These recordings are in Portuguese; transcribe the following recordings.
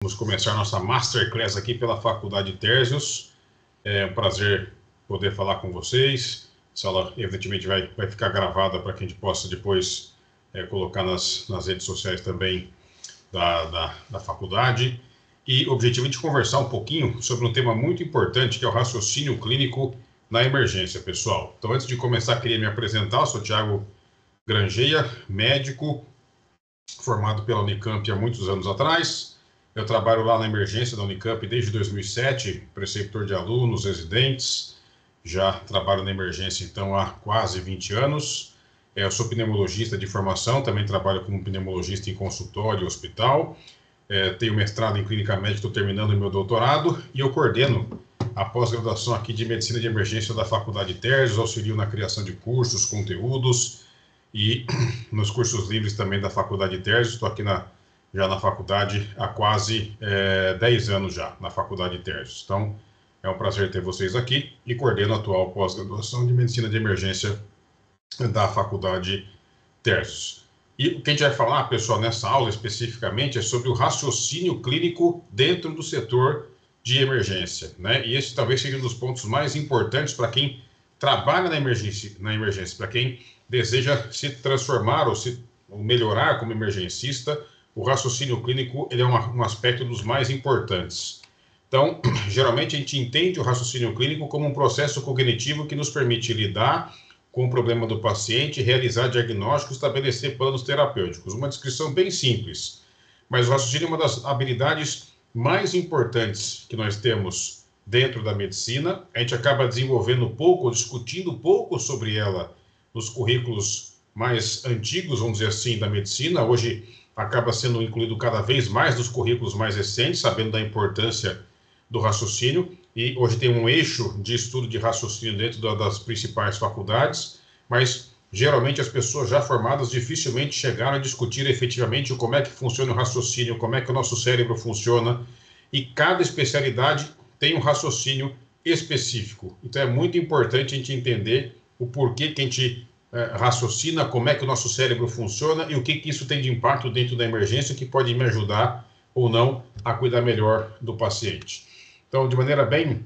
Vamos começar nossa Masterclass aqui pela Faculdade Térsios. É um prazer poder falar com vocês. Essa aula, evidentemente, vai ficar gravada para que a gente possa depois colocar nas redes sociais também da faculdade. E o objetivo é de conversar um pouquinho sobre um tema muito importante, que é o raciocínio clínico na emergência, pessoal. Então, antes de começar, queria me apresentar. Eu sou Thiago Grangeia, médico, formado pela Unicamp há muitos anos atrás. Eu trabalho lá na emergência da Unicamp desde 2007, preceptor de alunos, residentes. Já trabalho na emergência, então, há quase 20 anos. Eu sou pneumologista de formação, também trabalho como pneumologista em consultório e hospital. Tenho mestrado em clínica médica, estou terminando o meu doutorado, e eu coordeno a pós-graduação aqui de medicina de emergência da Faculdade Térsios, auxilio na criação de cursos, conteúdos, e nos cursos livres também da Faculdade Térsios. Estou aqui já na faculdade há quase 10 anos já, na Faculdade Térsios. Então, é um prazer ter vocês aqui e coordeno a atual pós-graduação de medicina de emergência da Faculdade Térsios. E o que a gente vai falar, pessoal, nessa aula especificamente é sobre o raciocínio clínico dentro do setor de emergência, né? E esse talvez seja um dos pontos mais importantes para quem trabalha na emergência, para quem deseja se transformar ou melhorar como emergencista. O raciocínio clínico ele é um aspecto dos mais importantes. Então, geralmente a gente entende o raciocínio clínico como um processo cognitivo que nos permite lidar com o problema do paciente, realizar diagnósticos, estabelecer planos terapêuticos. Uma descrição bem simples, mas o raciocínio é uma das habilidades mais importantes que nós temos dentro da medicina. A gente acaba desenvolvendo pouco, discutindo pouco sobre ela nos currículos mais antigos, vamos dizer assim, da medicina. Hoje acaba sendo incluído cada vez mais nos currículos mais recentes, sabendo da importância do raciocínio, e hoje tem um eixo de estudo de raciocínio dentro das principais faculdades, mas geralmente as pessoas já formadas dificilmente chegaram a discutir efetivamente como é que funciona o raciocínio, como é que o nosso cérebro funciona, e cada especialidade tem um raciocínio específico. Então é muito importante a gente entender o porquê que a gente raciocina, como é que o nosso cérebro funciona e o que isso tem de impacto dentro da emergência que pode me ajudar ou não a cuidar melhor do paciente. Então, de maneira bem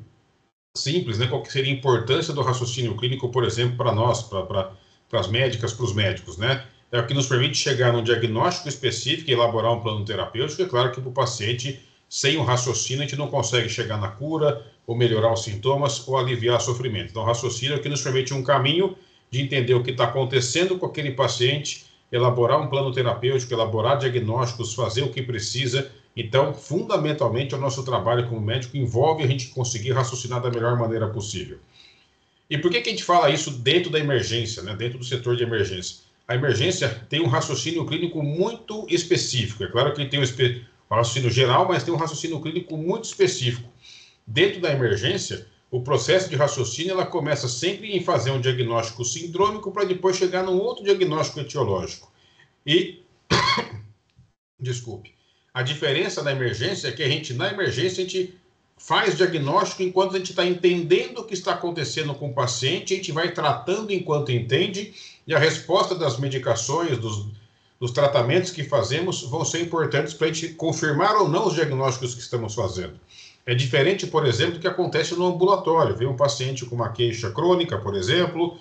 simples, né, qual que seria a importância do raciocínio clínico, por exemplo, para nós, para as médicas, para os médicos, né? É o que nos permite chegar num diagnóstico específico e elaborar um plano terapêutico. É claro que para o paciente, sem um raciocínio, a gente não consegue chegar na cura, ou melhorar os sintomas, ou aliviar o sofrimento. Então, o raciocínio é o que nos permite um caminho de entender o que está acontecendo com aquele paciente, elaborar um plano terapêutico, elaborar diagnósticos, fazer o que precisa. Então, fundamentalmente, o nosso trabalho como médico envolve a gente conseguir raciocinar da melhor maneira possível. E por que a gente fala isso dentro da emergência, né? Dentro do setor de emergência? A emergência tem um raciocínio clínico muito específico. É claro que tem um raciocínio geral, mas tem um raciocínio clínico muito específico. Dentro da emergência, o processo de raciocínio ela começa sempre em fazer um diagnóstico sindrômico para depois chegar num outro diagnóstico etiológico. E, desculpe, a diferença na emergência é que na emergência, a gente faz diagnóstico enquanto a gente está entendendo o que está acontecendo com o paciente, a gente vai tratando enquanto entende, e a resposta das medicações, dos tratamentos que fazemos vão ser importantes para a gente confirmar ou não os diagnósticos que estamos fazendo. É diferente, por exemplo, do que acontece no ambulatório. Vem um paciente com uma queixa crônica, por exemplo,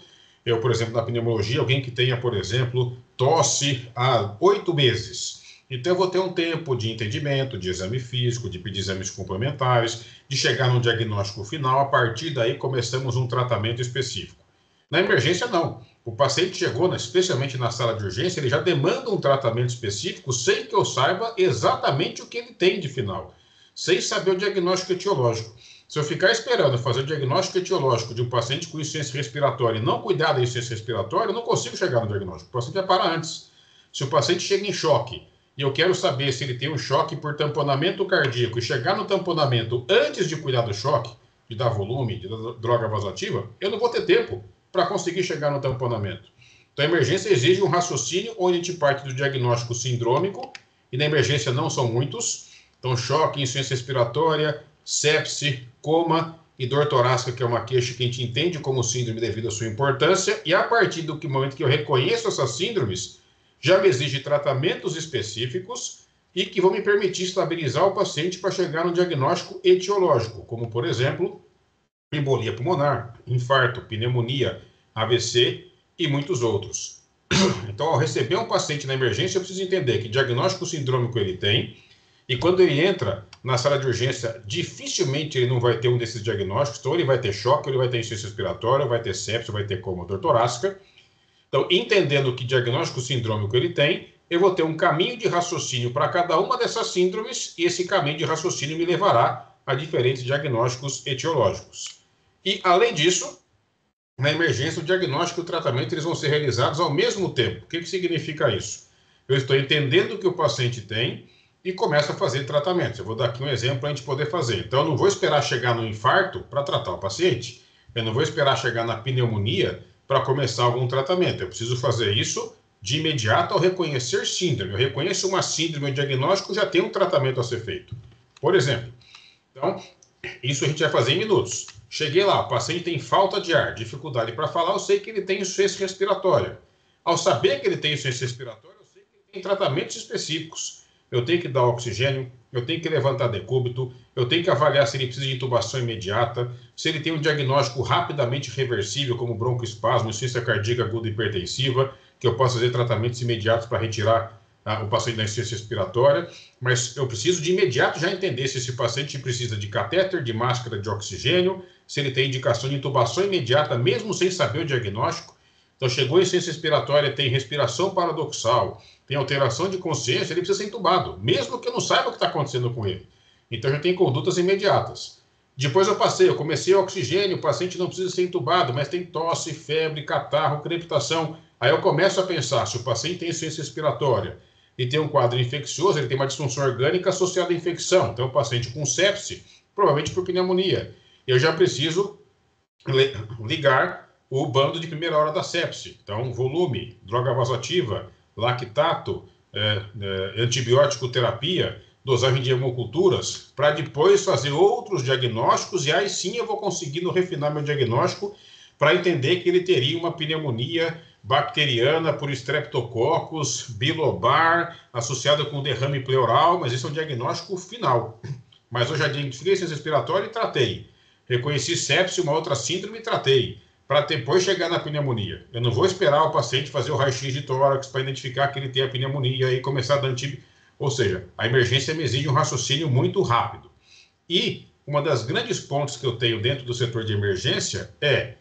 por exemplo, na pneumologia, alguém que tenha, por exemplo, tosse há 8 meses. Então, eu vou ter um tempo de entendimento, de exame físico, de pedir exames complementares, de chegar no diagnóstico final. A partir daí, começamos um tratamento específico. Na emergência, não. O paciente chegou, especialmente na sala de urgência, ele já demanda um tratamento específico sem que eu saiba exatamente o que ele tem de final, sem saber o diagnóstico etiológico. Se eu ficar esperando fazer o diagnóstico etiológico de um paciente com insuficiência respiratória e não cuidar da insuficiência respiratória, eu não consigo chegar no diagnóstico. O paciente vai parar antes. Se o paciente chega em choque e eu quero saber se ele tem um choque por tamponamento cardíaco e chegar no tamponamento antes de cuidar do choque, de dar volume, de dar droga vasoativa, eu não vou ter tempo para conseguir chegar no tamponamento. Então, a emergência exige um raciocínio onde a gente parte do diagnóstico sindrômico, e na emergência não são muitos. Então, choque, insuficiência respiratória, sepse, coma e dor torácica, que é uma queixa que a gente entende como síndrome devido à sua importância, e a partir do momento que eu reconheço essas síndromes, já me exige tratamentos específicos e que vão me permitir estabilizar o paciente para chegar no diagnóstico etiológico, como, por exemplo, embolia pulmonar, infarto, pneumonia, AVC e muitos outros. Então, ao receber um paciente na emergência, eu preciso entender que diagnóstico sindrômico ele tem, e quando ele entra na sala de urgência, dificilmente ele não vai ter um desses diagnósticos, então ele vai ter choque, ele vai ter insuficiência respiratória, vai ter sepse, vai ter coma torácica. Então, entendendo que diagnóstico sindrômico ele tem, eu vou ter um caminho de raciocínio para cada uma dessas síndromes, e esse caminho de raciocínio me levará a diferentes diagnósticos etiológicos. E, além disso, na emergência, o diagnóstico e o tratamento eles vão ser realizados ao mesmo tempo. O que significa isso? Eu estou entendendo o que o paciente tem e começo a fazer tratamento. Eu vou dar aqui um exemplo para a gente poder fazer. Então, eu não vou esperar chegar no infarto para tratar o paciente. Eu não vou esperar chegar na pneumonia para começar algum tratamento. Eu preciso fazer isso de imediato ao reconhecer síndrome. Eu reconheço uma síndrome, o diagnóstico já tem um tratamento a ser feito. Por exemplo, então, isso a gente vai fazer em minutos. Cheguei lá, o paciente tem falta de ar, dificuldade para falar, eu sei que ele tem insuficiência respiratória. Ao saber que ele tem insuficiência respiratória, eu sei que ele tem tratamentos específicos. Eu tenho que dar oxigênio, eu tenho que levantar decúbito, eu tenho que avaliar se ele precisa de intubação imediata, se ele tem um diagnóstico rapidamente reversível, como broncoespasmo, insuficiência cardíaca aguda hipertensiva, que eu posso fazer tratamentos imediatos para retirar o paciente da insuficiência respiratória, mas eu preciso de imediato já entender se esse paciente precisa de catéter, de máscara de oxigênio, se ele tem indicação de intubação imediata, mesmo sem saber o diagnóstico. Então, chegou a insuficiência respiratória, tem respiração paradoxal, tem alteração de consciência, ele precisa ser intubado, mesmo que eu não saiba o que está acontecendo com ele. Então, já tem condutas imediatas. Depois eu comecei o oxigênio, o paciente não precisa ser intubado, mas tem tosse, febre, catarro, crepitação. Aí eu começo a pensar, se o paciente tem insuficiência respiratória e tem um quadro infeccioso, ele tem uma disfunção orgânica associada à infecção. Então, o paciente com sepse, provavelmente por pneumonia. Eu já preciso ligar o bando de primeira hora da sepse. Então, volume, droga vasoativa, lactato, antibiótico terapia, dosagem de hemoculturas, para depois fazer outros diagnósticos, e aí sim eu vou conseguindo refinar meu diagnóstico para entender que ele teria uma pneumonia bacteriana por Streptococcus, bilobar, associada com derrame pleural, mas esse é o diagnóstico final. Mas eu já identifiquei insuficiência respiratória e tratei. Reconheci sepse, uma outra síndrome e tratei, para depois chegar na pneumonia. Eu não vou esperar o paciente fazer o raio-x de tórax para identificar que ele tem a pneumonia e começar a dar antibiótico. Ou seja, a emergência me exige um raciocínio muito rápido. E uma das grandes pontos que eu tenho dentro do setor de emergência é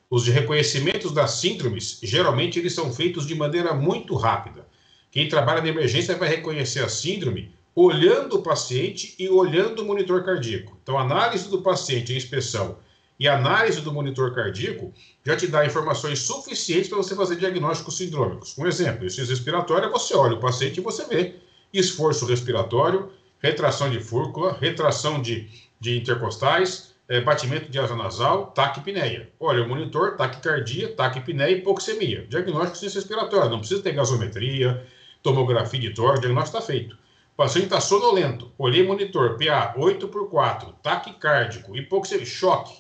os reconhecimentos das síndromes, geralmente eles são feitos de maneira muito rápida. Quem trabalha na emergência vai reconhecer a síndrome olhando o paciente e olhando o monitor cardíaco. Então, a análise do paciente em inspeção e a análise do monitor cardíaco já te dá informações suficientes para você fazer diagnósticos sindrômicos. Um exemplo, insuficiência respiratória, você olha o paciente e você vê esforço respiratório, retração de fúrcula, retração de intercostais, batimento de asa nasal, taquipneia. Olha o monitor, taquicardia, taquipneia e hipoxemia. Diagnóstico de insuficiência respiratória, não precisa ter gasometria, tomografia de tórax, o diagnóstico está feito. O paciente está sonolento, olhei monitor, PA 8x4, taquicárdico, hipoxemia, choque.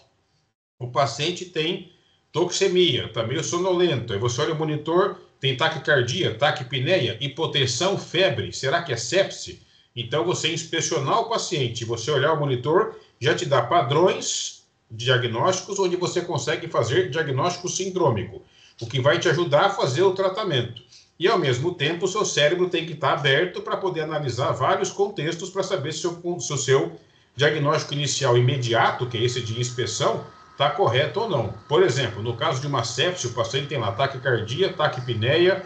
O paciente tem toxemia, está meio sonolento. Aí você olha o monitor, tem taquicardia, taquipneia, hipotensão, febre. Será que é sepse? Então, você inspecionar o paciente, você olhar o monitor, já te dá padrões diagnósticos onde você consegue fazer diagnóstico sindrômico, o que vai te ajudar a fazer o tratamento. E, ao mesmo tempo, o seu cérebro tem que estar aberto para poder analisar vários contextos para saber se o seu diagnóstico inicial imediato, que é esse de inspeção, está correto ou não. Por exemplo, no caso de uma sepse, o paciente tem lá taquicardia, taquipneia,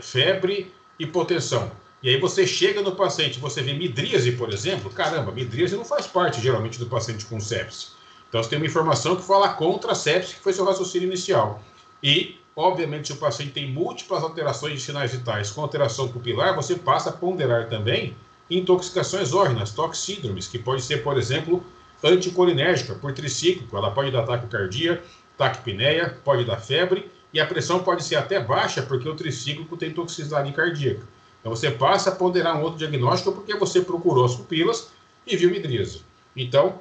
febre, hipotensão. E aí você chega no paciente, você vê midríase, por exemplo, caramba, midríase não faz parte geralmente do paciente com sepse. Então você tem uma informação que fala contra a sepse, que foi seu raciocínio inicial. E, obviamente, se o paciente tem múltiplas alterações de sinais vitais com alteração pupilar, você passa a ponderar também intoxicações exógenas, toxíndromes, que pode ser, por exemplo, anticolinérgica por tricíclico, ela pode dar taquicardia, taquipneia, pode dar febre, e a pressão pode ser até baixa, porque o tricíclico tem toxicidade cardíaca. Então você passa a ponderar um outro diagnóstico porque você procurou as pupilas e viu midríase. Então,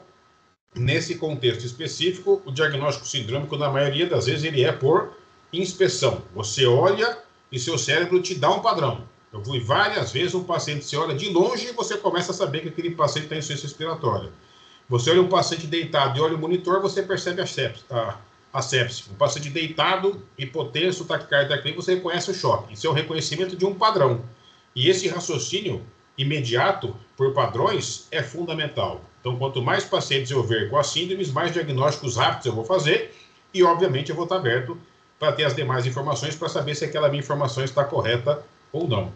nesse contexto específico, o diagnóstico sindrômico, na maioria das vezes, ele é por inspeção. Você olha e seu cérebro te dá um padrão. Eu fui várias vezes, um paciente, você olha de longe e você começa a saber que aquele paciente tem insuficiência respiratória. Você olha um paciente deitado e olha o monitor, você percebe a sepse. Um paciente deitado, hipotenso, taquicardia, você reconhece o choque. Isso é o reconhecimento de um padrão. E esse raciocínio imediato, por padrões, é fundamental. Então, quanto mais pacientes eu ver com as síndromes, mais diagnósticos rápidos eu vou fazer e, obviamente, eu vou estar aberto para ter as demais informações para saber se aquela minha informação está correta ou não.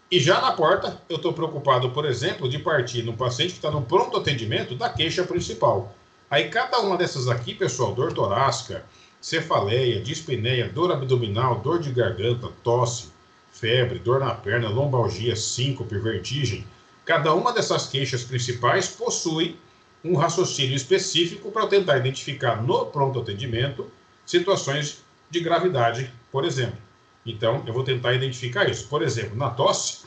E já na porta, eu estou preocupado, por exemplo, de partir no paciente que está no pronto atendimento da queixa principal. Aí cada uma dessas aqui, pessoal, dor torácica, cefaleia, dispneia, dor abdominal, dor de garganta, tosse, febre, dor na perna, lombalgia, síncope, vertigem, cada uma dessas queixas principais possui um raciocínio específico para tentar identificar no pronto atendimento situações de gravidade, por exemplo. Então, eu vou tentar identificar isso. Por exemplo, na tosse,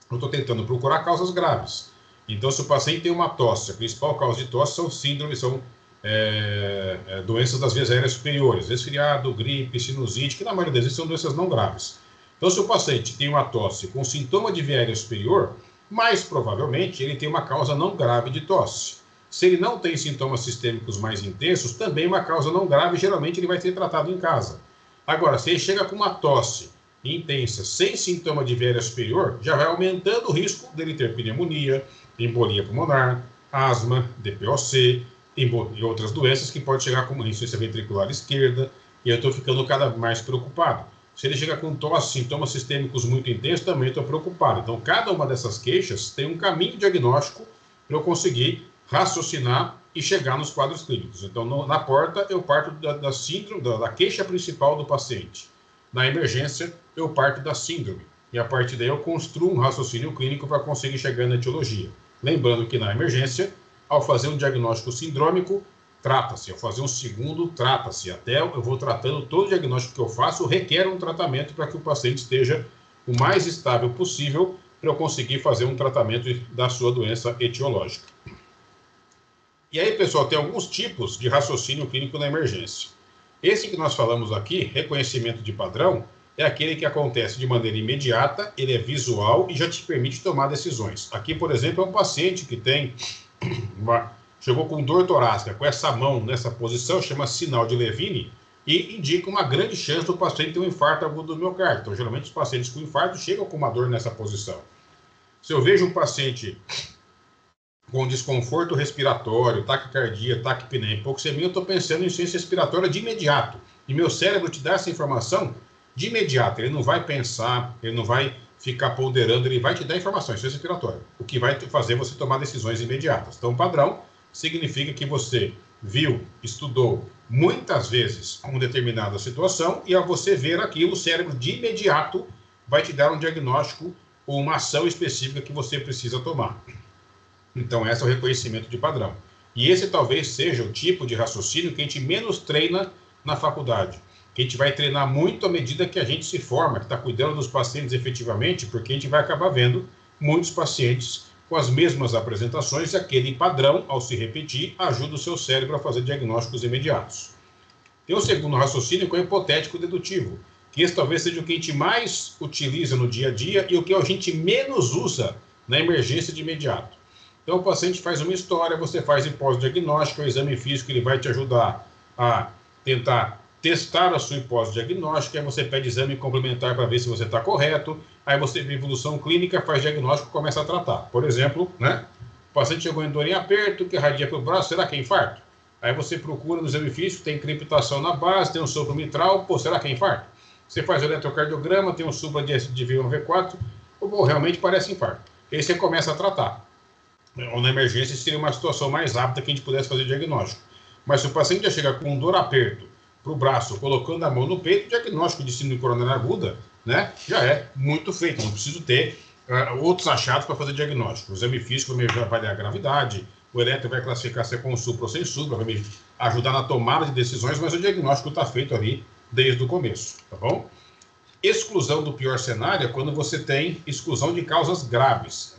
eu estou tentando procurar causas graves. Então, se o paciente tem uma tosse, a principal causa de tosse são síndromes, são doenças das vias aéreas superiores, resfriado, gripe, sinusite, que na maioria das vezes são doenças não graves. Então, se o paciente tem uma tosse com sintoma de via aérea superior, mais provavelmente ele tem uma causa não grave de tosse. Se ele não tem sintomas sistêmicos mais intensos, também uma causa não grave, geralmente ele vai ser tratado em casa. Agora, se ele chega com uma tosse intensa, sem sintoma de via aérea superior, já vai aumentando o risco dele ter pneumonia, embolia pulmonar, asma, DPOC e outras doenças que pode chegar com insuficiência ventricular esquerda, e eu estou ficando cada vez mais preocupado. Se ele chega com tosse, sintomas sistêmicos muito intensos, também estou preocupado. Então, cada uma dessas queixas tem um caminho diagnóstico para eu conseguir raciocinar e chegar nos quadros clínicos. Então, na porta, eu parto da síndrome, da queixa principal do paciente. Na emergência, eu parto da síndrome. E a partir daí, eu construo um raciocínio clínico para conseguir chegar na etiologia. Lembrando que na emergência, ao fazer um diagnóstico sindrômico, trata-se. Ao fazer um segundo, trata-se. Até eu vou tratando, todo diagnóstico que eu faço requer um tratamento para que o paciente esteja o mais estável possível para eu conseguir fazer um tratamento da sua doença etiológica. E aí, pessoal, tem alguns tipos de raciocínio clínico na emergência. Esse que nós falamos aqui, reconhecimento de padrão, é aquele que acontece de maneira imediata, ele é visual e já te permite tomar decisões. Aqui, por exemplo, é um paciente que chegou com dor torácica, com essa mão nessa posição, chama sinal de Levine, e indica uma grande chance do paciente ter um infarto agudo do miocárdio. Então, geralmente, os pacientes com infarto chegam com uma dor nessa posição. Se eu vejo um paciente com desconforto respiratório, taquicardia, taquipneia, hipoxemia, eu estou pensando em insuficiência respiratória de imediato. E meu cérebro te dá essa informação de imediato. Ele não vai pensar, ele não vai ficar ponderando, ele vai te dar informação, insuficiência respiratória. O que vai fazer você tomar decisões imediatas. Então, padrão significa que você viu, estudou muitas vezes uma determinada situação e ao você ver aquilo, o cérebro de imediato vai te dar um diagnóstico ou uma ação específica que você precisa tomar. Então, esse é o reconhecimento de padrão. E esse talvez seja o tipo de raciocínio que a gente menos treina na faculdade. Que a gente vai treinar muito à medida que a gente se forma, que está cuidando dos pacientes efetivamente, porque a gente vai acabar vendo muitos pacientes com as mesmas apresentações e aquele padrão, ao se repetir, ajuda o seu cérebro a fazer diagnósticos imediatos. Tem o segundo raciocínio, que é o hipotético dedutivo, que esse talvez seja o que a gente mais utiliza no dia a dia e o que a gente menos usa na emergência de imediato. Então, o paciente faz uma história, você faz em pós-diagnóstico, o exame físico, ele vai te ajudar a tentar testar a sua hipótese diagnóstica, aí você pede exame complementar para ver se você está correto, aí você vê evolução clínica, faz diagnóstico e começa a tratar. Por exemplo, o paciente chegou em dor em aperto, que irradia pelo braço, será que é infarto? Aí você procura no exame físico, tem crepitação na base, tem um sopro mitral, será que é infarto? Você faz o eletrocardiograma, tem um supra de V1, V4, realmente parece infarto. Aí você começa a tratar. Ou na emergência seria uma situação mais rápida que a gente pudesse fazer diagnóstico. Mas se o paciente já chega com dor aperto para o braço, colocando a mão no peito, o diagnóstico de síndrome coronária aguda, já é muito feito. Não preciso ter outros achados para fazer diagnóstico. O exame físico vai me avaliar a gravidade, o eletro vai classificar se é com supra ou sem supra, vai me ajudar na tomada de decisões, mas o diagnóstico está feito ali desde o começo, tá bom? Exclusão do pior cenário é quando você tem exclusão de causas graves,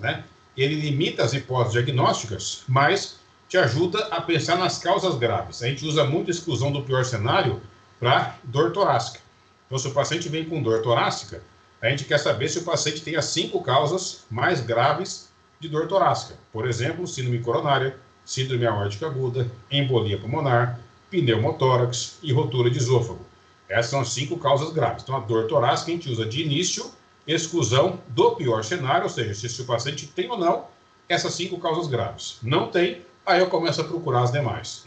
Ele limita as hipóteses diagnósticas, mas te ajuda a pensar nas causas graves. A gente usa muito a exclusão do pior cenário para dor torácica. Então, se o paciente vem com dor torácica, a gente quer saber se o paciente tem as 5 causas mais graves de dor torácica. Por exemplo, síndrome coronária, síndrome aórtica aguda, embolia pulmonar, pneumotórax e rotura de esôfago. Essas são as 5 causas graves. Então, a dor torácica a gente usa de início, exclusão do pior cenário, ou seja, se o paciente tem ou não essas 5 causas graves. Não tem, aí eu começo a procurar as demais.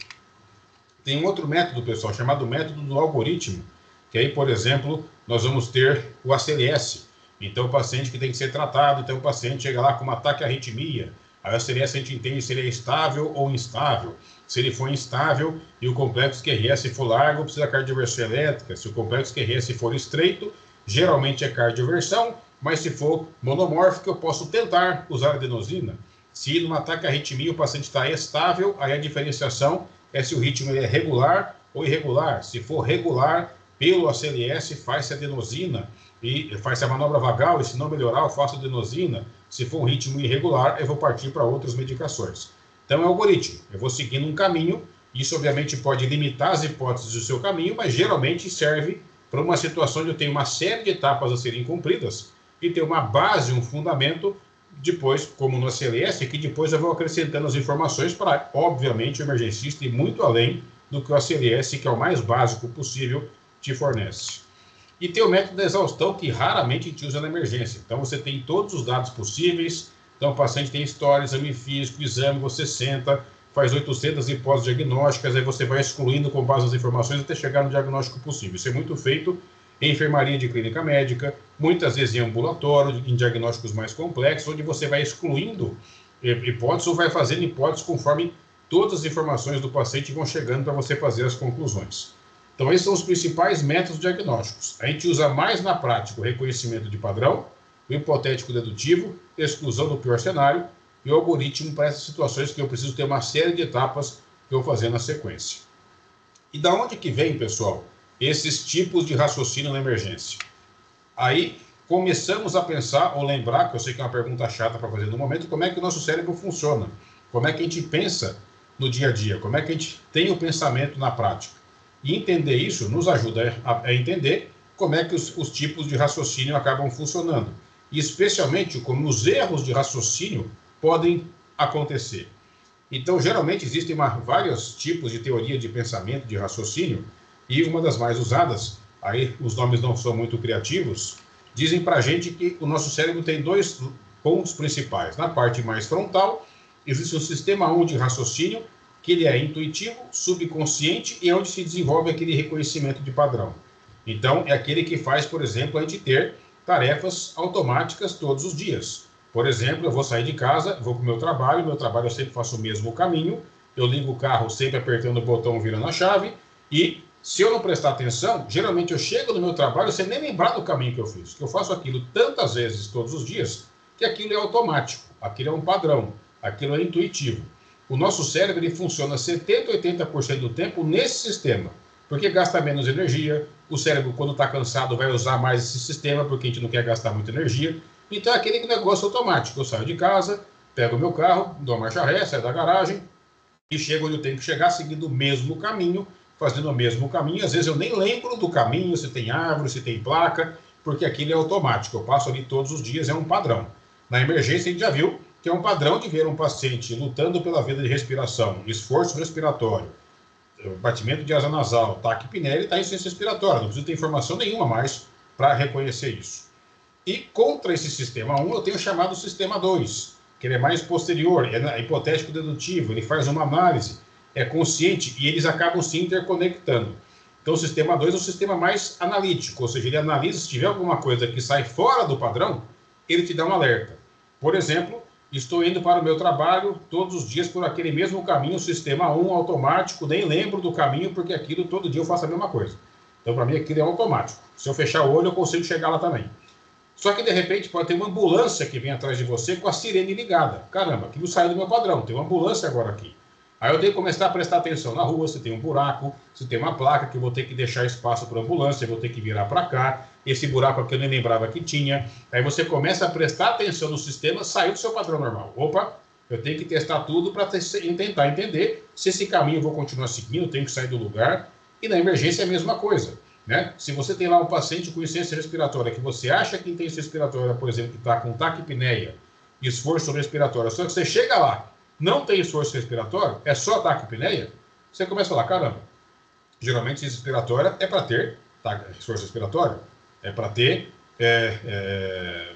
Tem um outro método, pessoal, chamado método do algoritmo, que aí, por exemplo, nós vamos ter o ACLS. Então, o paciente que tem que ser tratado, então o paciente chega lá com um ataque à arritmia. Aí o ACLS a gente entende se ele é estável ou instável. Se ele for instável e o complexo QRS for largo, precisa de cardioversão elétrica. Se o complexo QRS for estreito, geralmente é cardioversão, mas se for monomórfico, eu posso tentar usar adenosina. Se num ataque à arritmia o paciente está estável, aí a diferenciação é se o ritmo é regular ou irregular. Se for regular, pelo ACLS faz-se adenosina e faz-se a manobra vagal, e se não melhorar, eu faço adenosina. Se for um ritmo irregular, eu vou partir para outras medicações. Então é algoritmo, eu vou seguindo um caminho, isso obviamente pode limitar as hipóteses do seu caminho, mas geralmente serve para uma situação onde eu tenho uma série de etapas a serem cumpridas e ter uma base, um fundamento, depois, como no ACLS, que depois eu vou acrescentando as informações para, obviamente, o emergencista ir muito além do que o ACLS, que é o mais básico possível, te fornece. E tem o método da exaustão, que raramente a gente usa na emergência. Então, você tem todos os dados possíveis. Então, o paciente tem história, exame físico, exame, você senta, faz 800 hipóteses diagnósticas, aí você vai excluindo com base nas informações até chegar no diagnóstico possível. Isso é muito feito em enfermaria de clínica médica, muitas vezes em ambulatório, em diagnósticos mais complexos, onde você vai excluindo hipóteses ou vai fazendo hipóteses conforme todas as informações do paciente vão chegando para você fazer as conclusões. Então, esses são os principais métodos diagnósticos. A gente usa mais na prática o reconhecimento de padrão, o hipotético dedutivo, exclusão do pior cenário e o algoritmo para essas situações que eu preciso ter uma série de etapas que eu vou fazer na sequência. E da onde que vem, pessoal, esses tipos de raciocínio na emergência? Aí começamos a pensar ou lembrar, que eu sei que é uma pergunta chata para fazer no momento, como é que o nosso cérebro funciona, como é que a gente pensa no dia a dia, como é que a gente tem o pensamento na prática. E entender isso nos ajuda a entender como é que os tipos de raciocínio acabam funcionando. E especialmente como os erros de raciocínio podem acontecer. Então, geralmente, existem vários tipos de teoria de pensamento, de raciocínio, e uma das mais usadas, aí os nomes não são muito criativos, dizem para a gente que o nosso cérebro tem 2 pontos principais. Na parte mais frontal, existe o sistema 1 de raciocínio, que ele é intuitivo, subconsciente e é onde se desenvolve aquele reconhecimento de padrão. Então, é aquele que faz, por exemplo, a gente ter tarefas automáticas todos os dias. Por exemplo, eu vou sair de casa, vou para o meu trabalho eu sempre faço o mesmo caminho, eu ligo o carro sempre apertando o botão, virando a chave, e se eu não prestar atenção, geralmente eu chego no meu trabalho sem nem lembrar do caminho que eu fiz, que eu faço aquilo tantas vezes todos os dias, que aquilo é automático, aquilo é um padrão, aquilo é intuitivo. O nosso cérebro ele funciona 70% a 80% do tempo nesse sistema, porque gasta menos energia, o cérebro quando está cansado vai usar mais esse sistema, porque a gente não quer gastar muita energia, então é aquele negócio automático, eu saio de casa, pego o meu carro, dou marcha ré, saio da garagem e chego onde eu tenho que chegar seguindo o mesmo caminho, fazendo o mesmo caminho, às vezes eu nem lembro do caminho, se tem árvore, se tem placa, porque aquilo é automático, eu passo ali todos os dias, é um padrão. Na emergência a gente já viu que é um padrão de ver um paciente lutando pela vida de respiração, esforço respiratório, batimento de asa nasal, taquipneia, ele está em insuficiência respiratória, não precisa ter informação nenhuma mais para reconhecer isso. E contra esse sistema 1 eu tenho chamado sistema 2, que ele é mais posterior, é hipotético dedutivo, ele faz uma análise, é consciente e eles acabam se interconectando. Então o sistema 2 é o sistema mais analítico, ou seja, ele analisa se tiver alguma coisa que sai fora do padrão, ele te dá um alerta. Por exemplo, estou indo para o meu trabalho todos os dias por aquele mesmo caminho, sistema 1 automático, nem lembro do caminho, porque aquilo todo dia eu faço a mesma coisa. Então, para mim, aquilo é automático. Se eu fechar o olho, eu consigo chegar lá também. Só que, de repente, pode ter uma ambulância que vem atrás de você com a sirene ligada. Caramba, aquilo saiu do meu padrão, tem uma ambulância agora aqui. Aí eu tenho que começar a prestar atenção na rua, se tem um buraco, se tem uma placa que eu vou ter que deixar espaço para a ambulância, eu vou ter que virar para cá, esse buraco aqui eu nem lembrava que tinha. Aí você começa a prestar atenção no sistema, saiu do seu padrão normal. Opa, eu tenho que testar tudo para tentar entender se esse caminho eu vou continuar seguindo, eu tenho que sair do lugar. E na emergência é a mesma coisa. né? Se você tem lá um paciente com insuficiência respiratória, que você acha que tem insuficiência respiratória, por exemplo, que está com taquipneia, esforço respiratório, só que você chega lá, não tem esforço respiratório, é só taquipneia, você começa a falar, caramba, geralmente insuficiência respiratória é para ter esforço respiratório, é para ter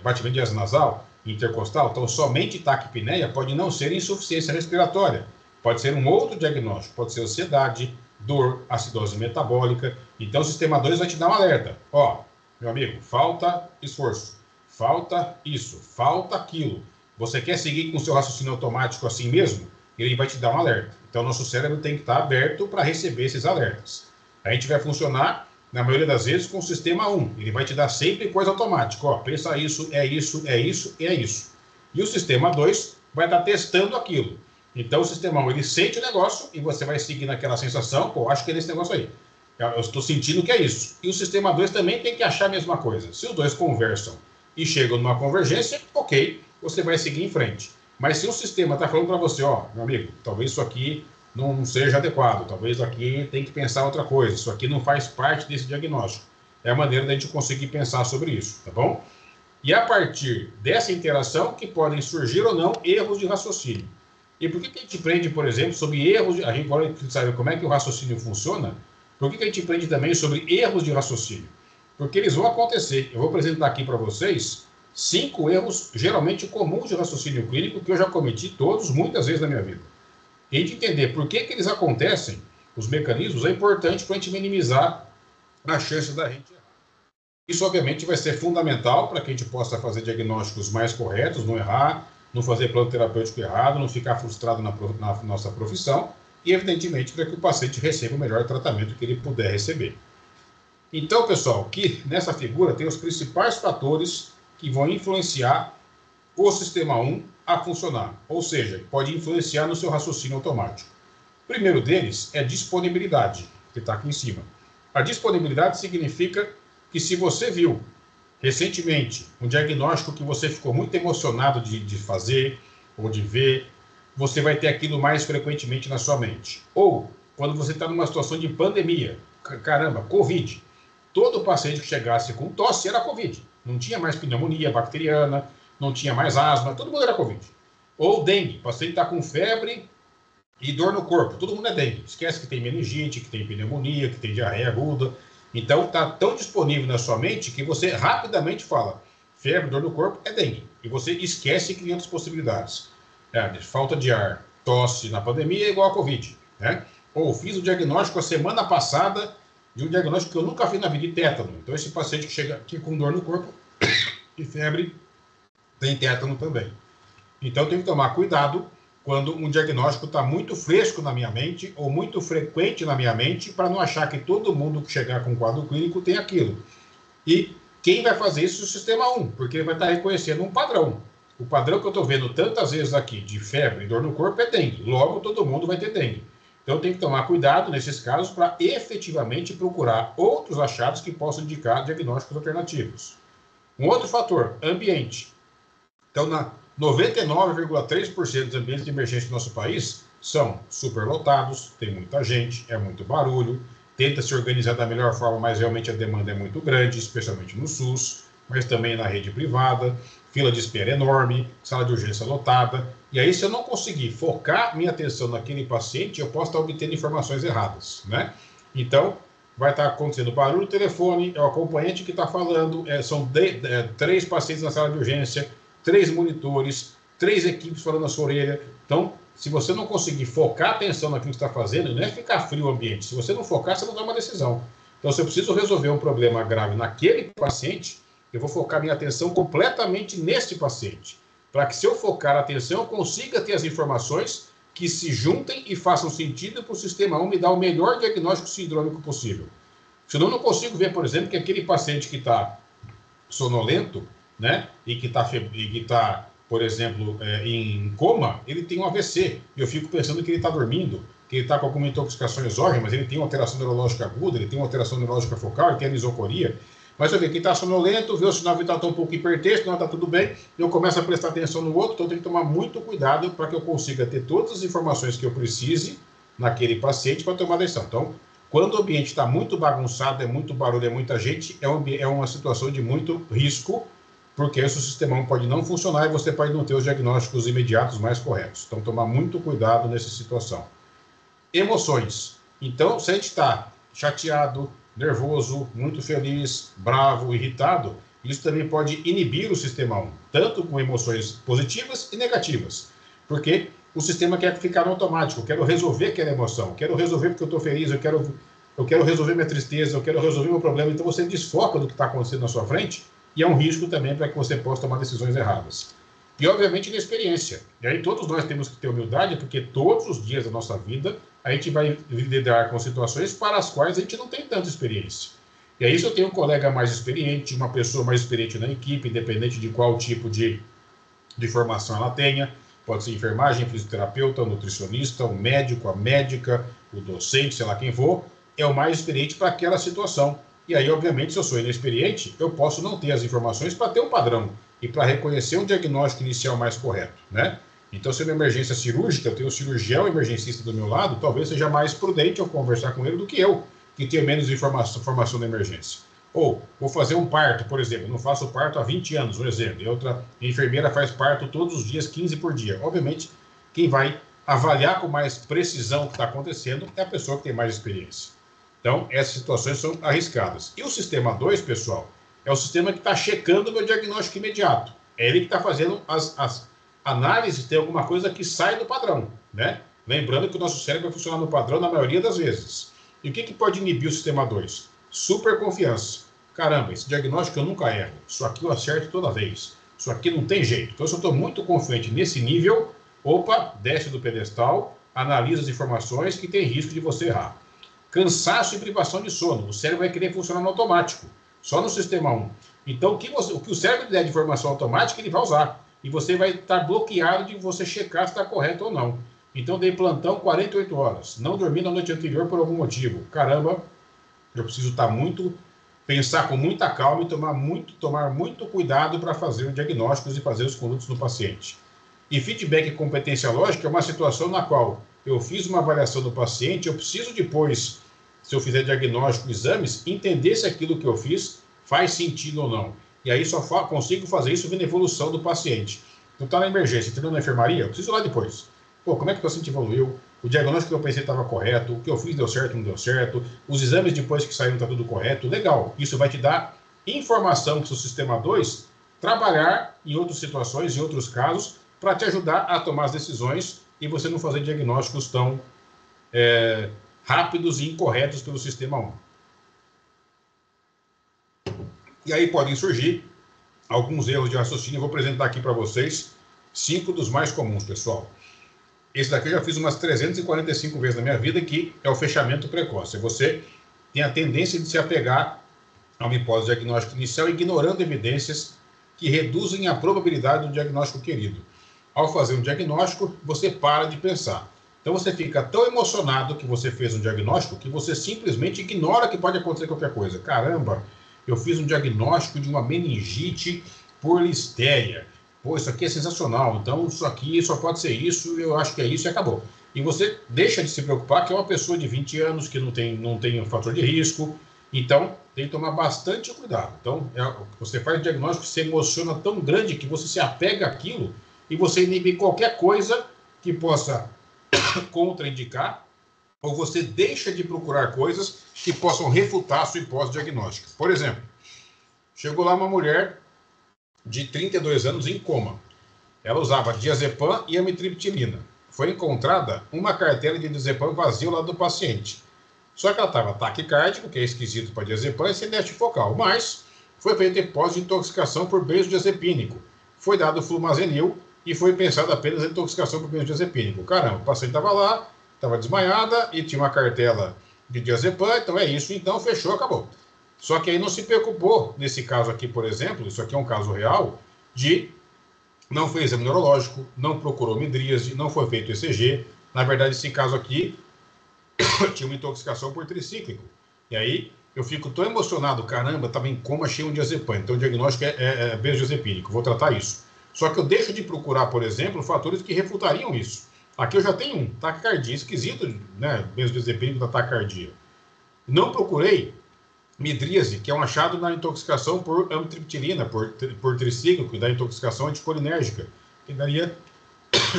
batimento de asa nasal, intercostal, então somente taquipneia pode não ser insuficiência respiratória, pode ser um outro diagnóstico, pode ser ansiedade, dor, acidose metabólica. Então o sistema 2 vai te dar um alerta. Ó, meu amigo, falta esforço, falta isso, falta aquilo. Você quer seguir com o seu raciocínio automático assim mesmo? Ele vai te dar um alerta. Então nosso cérebro tem que estar aberto para receber esses alertas. A gente vai funcionar, na maioria das vezes, com o sistema 1. Ele vai te dar sempre coisa automática. Ó, pensa isso, é isso, é isso, é isso. E o sistema 2 vai estar testando aquilo. Então o sistema 1, ele sente o negócio e você vai seguir naquela sensação, pô, acho que é nesse negócio aí. Eu estou sentindo que é isso. E o sistema 2 também tem que achar a mesma coisa. Se os dois conversam e chegam numa convergência, ok, você vai seguir em frente. Mas se o sistema está falando para você, ó, meu amigo, talvez isso aqui não seja adequado, talvez aqui tem que pensar outra coisa, isso aqui não faz parte desse diagnóstico. É a maneira da gente conseguir pensar sobre isso, tá bom? E a partir dessa interação que podem surgir ou não erros de raciocínio. E por que a gente aprende, por exemplo, sobre erros de... A gente pode saber como é que o raciocínio funciona. Por que a gente aprende também sobre erros de raciocínio? Porque eles vão acontecer. Eu vou apresentar aqui para vocês 5 erros geralmente comuns de raciocínio clínico que eu já cometi todos, muitas vezes na minha vida. E a gente entender por que eles acontecem, os mecanismos, é importante para a gente minimizar a chance da gente errar. Isso, obviamente, vai ser fundamental para que a gente possa fazer diagnósticos mais corretos, não errar, não fazer plano terapêutico errado, não ficar frustrado na nossa profissão e, evidentemente, para que o paciente receba o melhor tratamento que ele puder receber. Então, pessoal, que nessa figura tem os principais fatores que vão influenciar o sistema 1 a funcionar, ou seja, pode influenciar no seu raciocínio automático. O primeiro deles é disponibilidade, que está aqui em cima. A disponibilidade significa que se você viu recentemente um diagnóstico que você ficou muito emocionado de fazer ou de ver, você vai ter aquilo mais frequentemente na sua mente. Ou quando você está numa situação de pandemia, caramba, Covid. Todo paciente que chegasse com tosse era Covid. Não tinha mais pneumonia bacteriana, não tinha mais asma, todo mundo era Covid. Ou dengue, o paciente está com febre e dor no corpo, todo mundo é dengue. Esquece que tem meningite, que tem pneumonia, que tem diarreia aguda. Então está tão disponível na sua mente que você rapidamente fala, febre, dor no corpo é dengue. E você esquece que tem outras possibilidades. Falta de ar, tosse na pandemia é igual a Covid. Né? Ou fiz o diagnóstico a semana passada de um diagnóstico que eu nunca fiz na vida de tétano. Então esse paciente que chega aqui com dor no corpo e febre tem tétano também. Então tem que tomar cuidado quando um diagnóstico está muito fresco na minha mente ou muito frequente na minha mente para não achar que todo mundo que chegar com quadro clínico tem aquilo. E quem vai fazer isso é o sistema 1, porque ele vai estar reconhecendo um padrão. O padrão que eu estou vendo tantas vezes aqui de febre e dor no corpo é dengue. Logo, todo mundo vai ter dengue. Então tem que tomar cuidado nesses casos para efetivamente procurar outros achados que possam indicar diagnósticos alternativos. Um outro fator, ambiente. Então, 99,3% dos ambientes de emergência do nosso país são superlotados, tem muita gente, é muito barulho, tenta se organizar da melhor forma, mas realmente a demanda é muito grande, especialmente no SUS, mas também na rede privada, fila de espera enorme, sala de urgência lotada. E aí, se eu não conseguir focar minha atenção naquele paciente, eu posso estar obtendo informações erradas, né? Então, vai estar acontecendo barulho no telefone, é o acompanhante que está falando, são 3 pacientes na sala de urgência, 3 monitores, 3 equipes falando na sua orelha. Então, se você não conseguir focar a atenção naquilo que está fazendo, não é ficar frio o ambiente. Se você não focar, você não toma uma decisão. Então, se eu preciso resolver um problema grave naquele paciente, eu vou focar minha atenção completamente nesse paciente. Para que, se eu focar a atenção, eu consiga ter as informações que se juntem e façam sentido para o sistema 1 me dar o melhor diagnóstico sindrômico possível. Senão, eu não consigo ver, por exemplo, que aquele paciente que está sonolento, né, e que está, por exemplo, em coma, ele tem um AVC. E eu fico pensando que ele está dormindo, que ele está com alguma intoxicação exógena, mas ele tem uma alteração neurológica aguda, ele tem uma alteração neurológica focal, ele tem anisocoria. Mas eu vejo que está sonolento, vê o sinal vital está um pouco hipertenso, não está tudo bem, eu começo a prestar atenção no outro, então eu tenho que tomar muito cuidado para que eu consiga ter todas as informações que eu precise naquele paciente para tomar decisão. Então, Quando o ambiente está muito bagunçado, é muito barulho, é muita gente, é uma situação de muito risco, porque o seu sistema 1 pode não funcionar e você pode não ter os diagnósticos imediatos mais corretos. Então, tomar muito cuidado nessa situação. Emoções. Então, se a gente está chateado, nervoso, muito feliz, bravo, irritado, isso também pode inibir o sistema 1, tanto com emoções positivas e negativas, porque o sistema quer ficar no automático, eu quero resolver aquela emoção, eu quero resolver porque eu estou feliz, eu quero resolver minha tristeza, eu quero resolver meu problema, então você desfoca do que está acontecendo na sua frente, e é um risco também para que você possa tomar decisões erradas. E, obviamente, na experiência. E aí todos nós temos que ter humildade, porque todos os dias da nossa vida a gente vai lidar com situações para as quais a gente não tem tanta experiência. E aí, se eu tenho um colega mais experiente, uma pessoa mais experiente na equipe, independente de qual tipo de formação ela tenha, pode ser enfermagem, fisioterapeuta, nutricionista, o médico, a médica, o docente, sei lá quem for, é o mais experiente para aquela situação. E aí, obviamente, se eu sou inexperiente, eu posso não ter as informações para ter um padrão e para reconhecer um diagnóstico inicial mais correto, né? Então, se é uma emergência cirúrgica, eu tenho um cirurgião emergencista do meu lado, talvez seja mais prudente eu conversar com ele do que eu, que tenho menos informação da emergência. Ou, vou fazer um parto, por exemplo, não faço parto há 20 anos, um exemplo, e outra enfermeira faz parto todos os dias, 15 por dia. Obviamente, quem vai avaliar com mais precisão o que está acontecendo é a pessoa que tem mais experiência. Então, essas situações são arriscadas. E o sistema 2, pessoal, é o sistema que está checando o meu diagnóstico imediato. É ele que está fazendo as análises, tem alguma coisa que sai do padrão, né? Lembrando que o nosso cérebro vai funcionar no padrão na maioria das vezes. E o que pode inibir o sistema 2? Super confiança. Caramba, esse diagnóstico eu nunca erro. Isso aqui eu acerto toda vez. Isso aqui não tem jeito. Então, se eu estou muito confiante nesse nível, opa, desce do pedestal, analisa as informações que tem risco de você errar. Cansaço e privação de sono. O cérebro vai querer funcionar no automático, só no sistema 1. Então, o que o cérebro der de informação automática, ele vai usar. E você vai estar bloqueado de você checar se está correto ou não. Então, dei plantão 48 horas. Não dormi na noite anterior por algum motivo. Caramba, eu preciso pensar com muita calma e tomar muito cuidado para fazer os diagnósticos e fazer os condutos no paciente. E feedback e competência lógica é uma situação na qual eu fiz uma avaliação do paciente, eu preciso depois, se eu fizer diagnóstico, exames, entender se aquilo que eu fiz faz sentido ou não. E aí só consigo fazer isso vendo a evolução do paciente. Então está na emergência, entrou na enfermaria, eu preciso ir lá depois. Pô, como é que o paciente evoluiu? O diagnóstico que eu pensei estava correto, o que eu fiz deu certo, não deu certo, os exames depois que saíram está tudo correto, legal. Isso vai te dar informação para o seu sistema 2 trabalhar em outras situações, em outros casos, para te ajudar a tomar as decisões e você não fazer diagnósticos tão rápidos e incorretos pelo sistema 1. E aí podem surgir alguns erros de raciocínio. Eu vou apresentar aqui para vocês 5 dos mais comuns, pessoal. Esse daqui eu já fiz umas 345 vezes na minha vida, que é o fechamento precoce. Você tem a tendência de se apegar a uma hipótese diagnóstica inicial, ignorando evidências que reduzem a probabilidade do diagnóstico querido. Ao fazer um diagnóstico, você para de pensar. Então você fica tão emocionado que você fez um diagnóstico que você simplesmente ignora que pode acontecer qualquer coisa. Caramba, eu fiz um diagnóstico de uma meningite por listeria. Pô, isso aqui é sensacional, então isso aqui só pode ser isso, eu acho que é isso e acabou. E você deixa de se preocupar que é uma pessoa de 20 anos que não tem um fator de risco, então tem que tomar bastante cuidado. Então, você faz um diagnóstico, se emociona tão grande que você se apega àquilo e você inibe qualquer coisa que possa contraindicar, ou você deixa de procurar coisas que possam refutar a sua hipótese diagnóstica. Por exemplo, chegou lá uma mulher de 32 anos em coma. Ela usava diazepam e amitriptilina. Foi encontrada uma cartela de diazepam vazia ao lado do paciente. Só que ela estava taquicárdico, que é esquisito para diazepam, e sem déficit focal. Mas foi feita hipótese de intoxicação por benzodiazepínico. Foi dado flumazenil e foi pensado apenas a intoxicação por benzodiazepínico. Caramba, o paciente estava lá, estava desmaiada e tinha uma cartela de diazepam, então é isso, então fechou, acabou. Só que aí não se preocupou, nesse caso aqui, por exemplo, isso aqui é um caso real, de não fez exame neurológico, não procurou midríase, não foi feito ECG. Na verdade, esse caso aqui tinha uma intoxicação por tricíclico. E aí eu fico tão emocionado, caramba, estava em coma cheio de diazepam, então o diagnóstico é benzodiazepínico, vou tratar isso. Só que eu deixo de procurar, por exemplo, fatores que refutariam isso. Aqui eu já tenho um taquicardia esquisito, né, benzodiazepínico da taquicardia. Não procurei midríase, que é um achado na intoxicação por amitriptilina, por tricíclico, da intoxicação anticolinérgica, que daria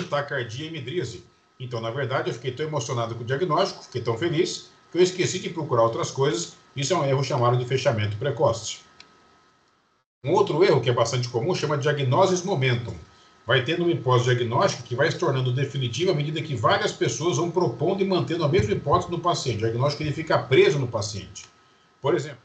taquicardia e midríase. Então, na verdade, eu fiquei tão emocionado com o diagnóstico, fiquei tão feliz, que eu esqueci de procurar outras coisas. Isso é um erro chamado de fechamento precoce. Um outro erro que é bastante comum chama diagnosis momentum. Vai tendo uma hipótese diagnóstica que vai se tornando definitiva à medida que várias pessoas vão propondo e mantendo a mesma hipótese no paciente. O diagnóstico ele fica preso no paciente. Por exemplo,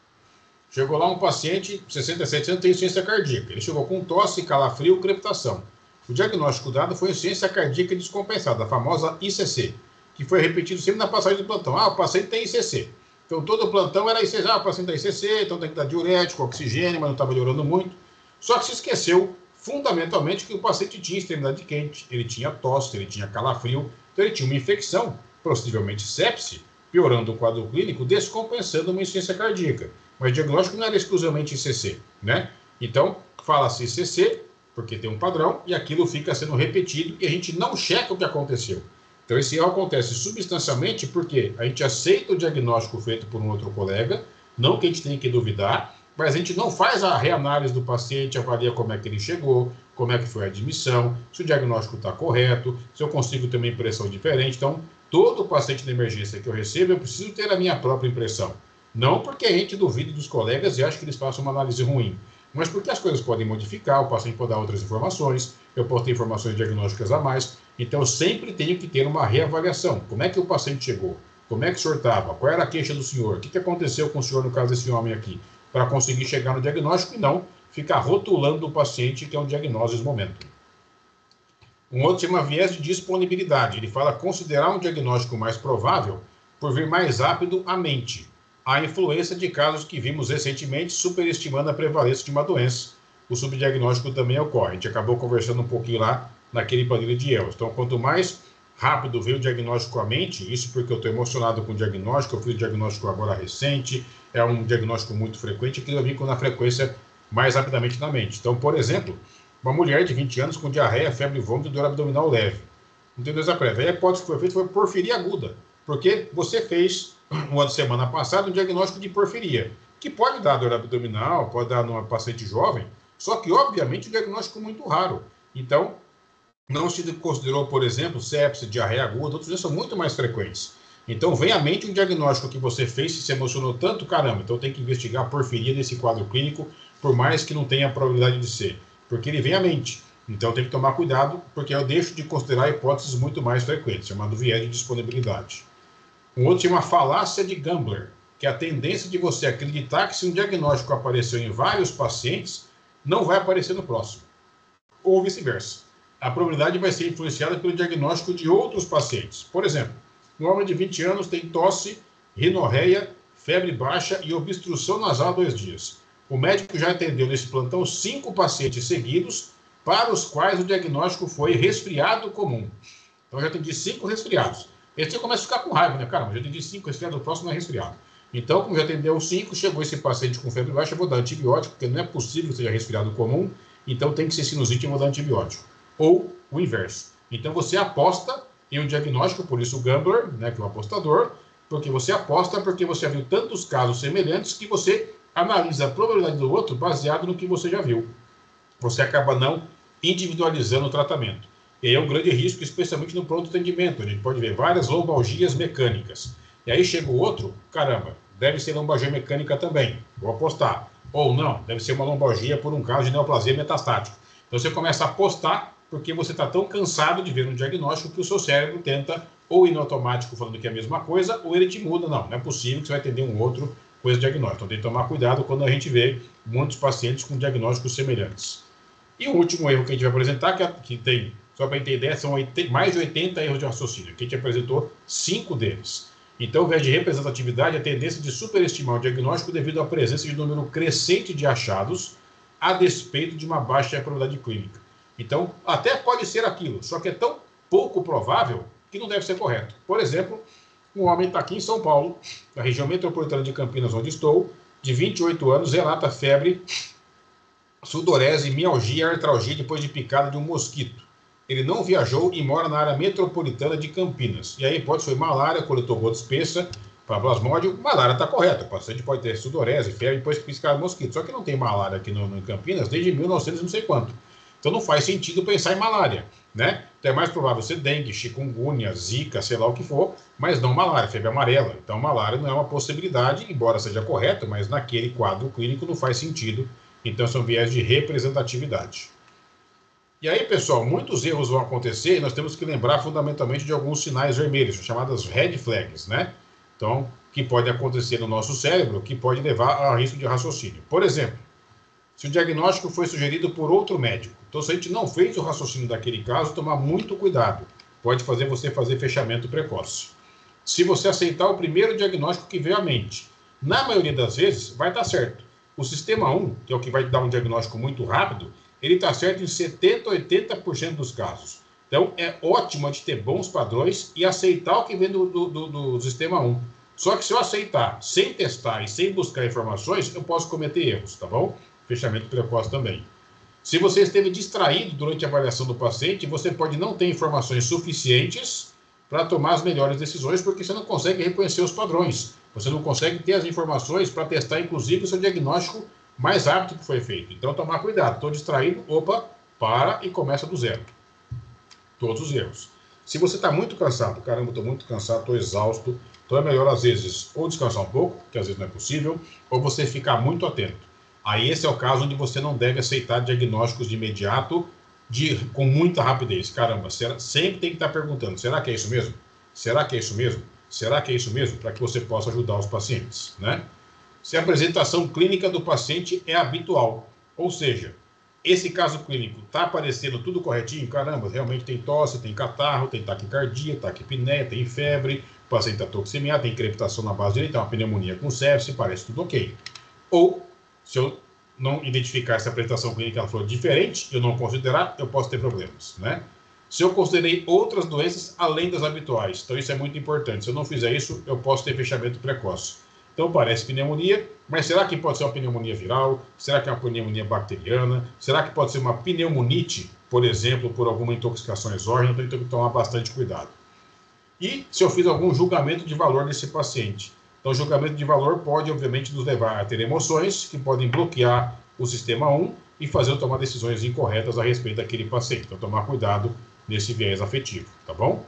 chegou lá um paciente, 67 anos, tem insuficiência cardíaca. Ele chegou com tosse, calafrio, crepitação. O diagnóstico dado foi insuficiência cardíaca descompensada, a famosa ICC, que foi repetido sempre na passagem do plantão. Ah, o paciente tem ICC. Então, todo o plantão era ICC. Ah, o paciente tem ICC, então tem que dar diurético, oxigênio, mas não está melhorando muito. Só que se esqueceu, fundamentalmente, que o paciente tinha extremidade quente, ele tinha tosse, ele tinha calafrio, então ele tinha uma infecção, possivelmente sepse, piorando o quadro clínico, descompensando uma insuficiência cardíaca. Mas o diagnóstico não era exclusivamente ICC, né? Então, fala-se ICC, porque tem um padrão, e aquilo fica sendo repetido, e a gente não checa o que aconteceu. Então, esse erro acontece substancialmente porque a gente aceita o diagnóstico feito por um outro colega, não que a gente tenha que duvidar, mas a gente não faz a reanálise do paciente, avalia como é que ele chegou, como é que foi a admissão, se o diagnóstico está correto, se eu consigo ter uma impressão diferente. Então, todo paciente de emergência que eu recebo, eu preciso ter a minha própria impressão. Não porque a gente duvide dos colegas e acha que eles façam uma análise ruim, mas porque as coisas podem modificar, o paciente pode dar outras informações, eu posso ter informações diagnósticas a mais, então eu sempre tenho que ter uma reavaliação. Como é que o paciente chegou? Como é que o senhor estava? Qual era a queixa do senhor? O que aconteceu com o senhor no caso desse homem aqui? Para conseguir chegar no diagnóstico e não ficar rotulando o paciente, que é um diagnóstico momento. Um outro chama viés de disponibilidade. Ele fala considerar um diagnóstico mais provável por vir mais rápido à mente. A influência de casos que vimos recentemente superestimando a prevalência de uma doença. O subdiagnóstico também ocorre. A gente acabou conversando um pouquinho lá naquele planilha de erros. Então, quanto mais rápido veio o diagnóstico à mente, isso porque eu estou emocionado com o diagnóstico, eu fiz o diagnóstico agora recente, é um diagnóstico muito frequente, que eu vim com a frequência mais rapidamente na mente. Então, por exemplo, uma mulher de 20 anos com diarreia, febre, vômito e dor abdominal leve. Não tem doença prévia. A hipótese que foi feita foi porfiria aguda, porque você fez, no ano de semana passada, um diagnóstico de porfiria, que pode dar dor abdominal, pode dar numa paciente jovem, só que, obviamente, o diagnóstico é muito raro. Então, não se considerou, por exemplo, sepse, diarreia aguda, outros são muito mais frequentes. Então, vem à mente um diagnóstico que você fez, se emocionou tanto, caramba, então tem que investigar a porfiria desse quadro clínico, por mais que não tenha a probabilidade de ser, porque ele vem à mente. Então, tem que tomar cuidado, porque eu deixo de considerar hipóteses muito mais frequentes, chamado viés de disponibilidade. Um outro chama falácia de Gambler, que é a tendência de você acreditar que se um diagnóstico apareceu em vários pacientes, não vai aparecer no próximo, ou vice-versa. A probabilidade vai ser influenciada pelo diagnóstico de outros pacientes. Por exemplo, um homem de 20 anos tem tosse, rinorreia, febre baixa e obstrução nasal há 2 dias. O médico já atendeu nesse plantão 5 pacientes seguidos, para os quais o diagnóstico foi resfriado comum. Então, eu já atendi 5 resfriados. Esse eu começo a ficar com raiva, né? Cara, mas eu atendi 5 resfriados, o próximo não é resfriado. Então, como já atendeu 5, chegou esse paciente com febre baixa, eu vou dar antibiótico, porque não é possível que seja resfriado comum, então tem que ser sinusite e eu vou dar antibiótico. Ou o inverso. Então, você aposta em um diagnóstico, por isso o gambler, né, que é o apostador, porque você aposta porque você já viu tantos casos semelhantes que você analisa a probabilidade do outro baseado no que você já viu. Você acaba não individualizando o tratamento. E aí é um grande risco, especialmente no pronto atendimento. A gente pode ver várias lombalgias mecânicas. E aí chega o outro, caramba, deve ser lombalgia mecânica também, vou apostar. Ou não, deve ser uma lombalgia por um caso de neoplasia metastática. Então você começa a apostar porque você está tão cansado de ver um diagnóstico que o seu cérebro tenta ou ir no automático falando que é a mesma coisa, ou ele te muda. Não é possível que você vai atender um outro com esse diagnóstico. Então tem que tomar cuidado quando a gente vê muitos pacientes com diagnósticos semelhantes. E o último erro que a gente vai apresentar, que tem, só para ter ideia, são mais de 80 erros de raciocínio, que a gente apresentou 5 deles. Então, ao invés de representatividade, a tendência de superestimar o diagnóstico devido à presença de um número crescente de achados, a despeito de uma baixa probabilidade clínica. Então, até pode ser aquilo, só que é tão pouco provável que não deve ser correto. Por exemplo, um homem está aqui em São Paulo, na região metropolitana de Campinas, onde estou, de 28 anos, relata febre, sudorese, mialgia, artralgia depois de picada de um mosquito. Ele não viajou e mora na área metropolitana de Campinas. E aí a hipótese foi malária, coletou gota espessa, para plasmódio, malária está correta. O paciente pode ter sudorese, febre, depois piscar mosquito. Só que não tem malária aqui no Campinas desde 1900 não sei quanto. Então não faz sentido pensar em malária, né? Então é mais provável ser dengue, chikungunya, zika, sei lá o que for, mas não malária, febre amarela. Então malária não é uma possibilidade, embora seja correto, mas naquele quadro clínico não faz sentido. Então são viés de representatividade. E aí, pessoal, muitos erros vão acontecer e nós temos que lembrar fundamentalmente de alguns sinais vermelhos, chamadas red flags, né? Então, que pode acontecer no nosso cérebro, que pode levar a risco de raciocínio. Por exemplo, se o diagnóstico foi sugerido por outro médico. Então, se a gente não fez o raciocínio daquele caso, tomar muito cuidado. Pode fazer você fazer fechamento precoce. Se você aceitar o primeiro diagnóstico que veio à mente, na maioria das vezes vai estar certo. O sistema 1, que é o que vai dar um diagnóstico muito rápido, ele está certo em 70%, 80% dos casos. Então, é ótimo de ter bons padrões e aceitar o que vem do sistema 1. Só que se eu aceitar sem testar e sem buscar informações, eu posso cometer erros, tá bom? Fechamento precoce também. Se você esteve distraído durante a avaliação do paciente, você pode não ter informações suficientes para tomar as melhores decisões, porque você não consegue reconhecer os padrões. Você não consegue ter as informações para testar, inclusive, o seu diagnóstico mais rápido que foi feito. Então, tomar cuidado. Estou distraído, opa, para e começa do zero. Todos os erros. Se você está muito cansado, caramba, estou muito cansado, estou exausto, então é melhor, às vezes, ou descansar um pouco, que às vezes não é possível, ou você ficar muito atento. Aí esse é o caso onde você não deve aceitar diagnósticos de imediato com muita rapidez. Caramba, sempre tem que estar perguntando, será que é isso mesmo? Será que é isso mesmo? Será que é isso mesmo? Para que você possa ajudar os pacientes, né? Se a apresentação clínica do paciente é habitual, ou seja, esse caso clínico está aparecendo tudo corretinho, caramba, realmente tem tosse, tem catarro, tem taquicardia, taquipneia, tem febre, o paciente está toxemiado, tem crepitação na base direita, uma pneumonia com sepse, parece tudo ok. Ou, se eu não identificar essa apresentação clínica, ela for diferente, eu não considerar, eu posso ter problemas, né? Se eu considerei outras doenças além das habituais, então isso é muito importante. Se eu não fizer isso, eu posso ter fechamento precoce. Então parece pneumonia, mas será que pode ser uma pneumonia viral? Será que é uma pneumonia bacteriana? Será que pode ser uma pneumonite, por exemplo, por alguma intoxicação exógena? Então eu tenho que tomar bastante cuidado. E se eu fiz algum julgamento de valor nesse paciente? Então, o julgamento de valor pode, obviamente, nos levar a ter emoções que podem bloquear o sistema 1 e fazer eu tomar decisões incorretas a respeito daquele paciente. Então, tomar cuidado nesse viés afetivo, tá bom?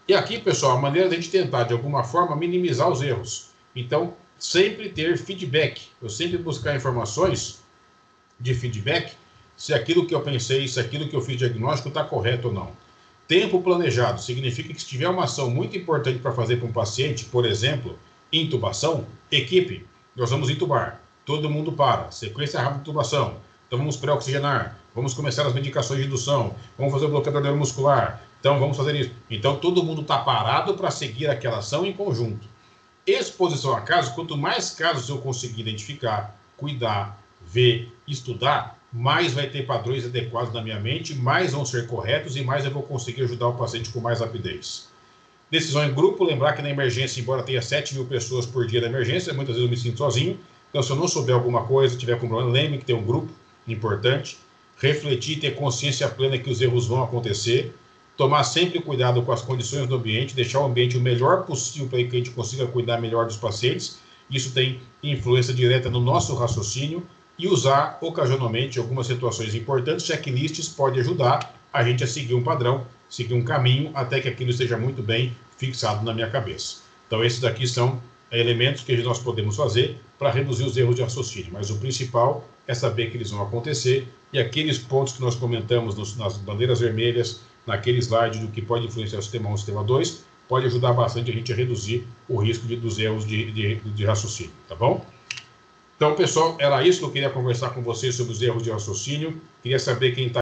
E aqui, pessoal, a maneira de a gente tentar, de alguma forma, minimizar os erros. Então, sempre ter feedback. Eu sempre buscar informações de feedback, se aquilo que eu pensei, se aquilo que eu fiz diagnóstico está correto ou não. Tempo planejado significa que se tiver uma ação muito importante para fazer para um paciente, por exemplo, intubação, equipe, nós vamos intubar, todo mundo para, sequência rápida de intubação, então vamos pré-oxigenar, vamos começar as medicações de indução, vamos fazer o bloqueador neuromuscular, então vamos fazer isso. Então todo mundo está parado para seguir aquela ação em conjunto. Exposição a casos, quanto mais casos eu conseguir identificar, cuidar, ver, estudar, mais vai ter padrões adequados na minha mente, mais vão ser corretos e mais eu vou conseguir ajudar o paciente com mais rapidez. Decisão em grupo, lembrar que na emergência, embora tenha 7.000 pessoas por dia na emergência, muitas vezes eu me sinto sozinho. Então, se eu não souber alguma coisa, tiver com problema, lembre que tem um grupo importante. Refletir, ter consciência plena que os erros vão acontecer. Tomar sempre cuidado com as condições do ambiente, deixar o ambiente o melhor possível para que a gente consiga cuidar melhor dos pacientes. Isso tem influência direta no nosso raciocínio. E usar, ocasionalmente, algumas situações importantes, checklists pode ajudar a gente a seguir um padrão, seguir um caminho, até que aquilo esteja muito bem fixado na minha cabeça. Então, esses aqui são elementos que nós podemos fazer para reduzir os erros de raciocínio. Mas o principal é saber que eles vão acontecer e aqueles pontos que nós comentamos nas bandeiras vermelhas, naquele slide do que pode influenciar o sistema 1 e o sistema 2, pode ajudar bastante a gente a reduzir o risco dos erros de raciocínio, tá bom? Então, pessoal, era isso que eu queria conversar com vocês sobre os erros de raciocínio. Queria saber quem está